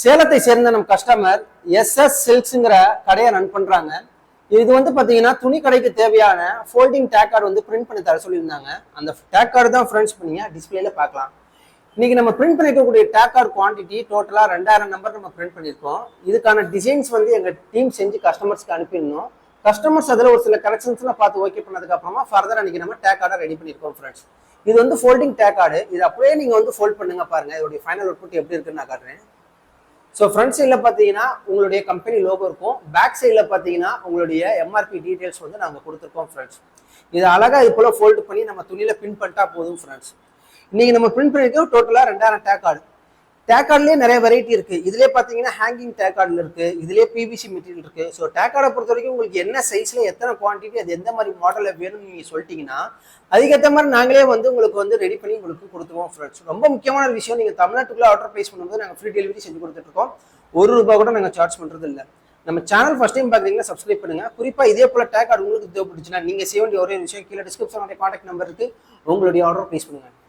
சேலத்தை சேர்ந்த நம்ம கஸ்டமர் எஸ்எஸ் சில்க்ஸுங்கிற கடையை ரன் பண்றாங்க. இது வந்து பாத்தீங்கன்னா துணி கடைக்கு தேவையான ஃபோல்டிங் டேக் கார்டு வந்து பிரிண்ட் பண்ணி தர சொல்லியிருந்தாங்க. அந்த டேக் கார்டு தான் ஃப்ரெண்ட்ஸ் பண்ணீங்க டிஸ்பிளேல பார்க்கலாம். இன்னைக்கு நம்ம பிரிண்ட் பண்ணிருக்கக்கூடிய டேக் கார்டு குவான்டிட்டி டோட்டலா 2000 நம்பர் நம்ம பிரிண்ட் பண்ணியிருக்கோம். இதுக்கான டிசைன்ஸ் வந்து எங்க டீம் செஞ்சு கஸ்டமர்ஸ்க்கு அனுப்பிடணும். கஸ்டமர்ஸ் அதில் ஒரு சில கரெக்ஷன்ஸ்லாம் பார்த்து ஓகே பண்ணதுக்கு அப்புறமா ஃபர்தர் அன்னைக்கு நம்ம டேக் கார்டை ரெடி பண்ணியிருக்கோம் ஃப்ரெண்ட்ஸ். இது வந்து ஃபோல்டிங் டேக் கார்டு. இது அப்படியே நீங்க வந்து ஃபோல்ட் பண்ணுங்க பாருங்க. இதோடைய ஃபைனல் அவுட்புட் எப்படி இருக்குன்னு நான் காட்டுறேன். ஸோ ஃப்ரண்ட் சைடில் பார்த்தீங்கன்னா உங்களுடைய கம்பெனி லோகோ இருக்கும். பேக் சைடில் பார்த்தீங்கன்னா உங்களுடைய எம்ஆர்பி டீடைல்ஸ் வந்து நாங்கள் கொடுத்துருக்கோம் ஃப்ரெண்ட்ஸ். இது அழகாக இது போல் ஃபோல்டு பண்ணி நம்ம துணியில் பிரிண்ட் பண்ணிட்டா போதும் ஃப்ரெண்ட்ஸ். இன்னைக்கு நம்ம பிரிண்ட் பண்ணியிருக்கோம் டோட்டலாக 2000 டேக் கார்டு. டேக் கார்டுலேயே நிறைய வெரைட்டி இருக்குது. இதுலேயே பார்த்தீங்கன்னா ஹேங்கிங் டேக் கார்டில் இருக்குது, இதுலேயே பிவிசி மெட்டீரியல் இருக்குது. ஸோ டேக் கார்டை பொறுத்த வரைக்கும் உங்களுக்கு என்ன சைஸில் எத்தனை குவான்டிட்டி அது எந்த மாதிரி மாடலில் வேணும்னு நீங்கள் சொல்லிட்டீங்கன்னா அதுக்கேற்ற மாதிரி நாங்களே வந்து உங்களுக்கு வந்து ரெடி பண்ணி உங்களுக்கு கொடுத்துருவோம் ஃப்ரெண்ட்ஸ். ரொம்ப முக்கியமான விஷயம், நீங்கள் தமிழ்நாட்டுக்குள்ளே ஆர்டர் ப்ளேஸ் பண்ணும்போது நாங்கள் ஃப்ரீ டெலிவரி செஞ்சு கொடுத்துட்ருக்கோம். ₹1 கூட நாங்கள் சார்ஜ் பண்ணுறது இல்லை. நம்ம சேனல் ஃபர்ஸ்ட் டைம் பார்க்குறீங்கன்னா சப்ஸ்கிரைப் பண்ணுங்கள். குறிப்பாக இதே போல் டேக் கார்டு உங்களுக்கு தேவைப்பட்டுச்சுன்னா நீங்கள் செய்ய வேண்டிய ஒரே விஷயம், கீழே டிஸ்கிரிப்ஷனோட கான்டாக்ட் நம்பர் இருக்குது, உங்களுடைய ஆர்டர் ப்ளேஸ் பண்ணுங்கள்.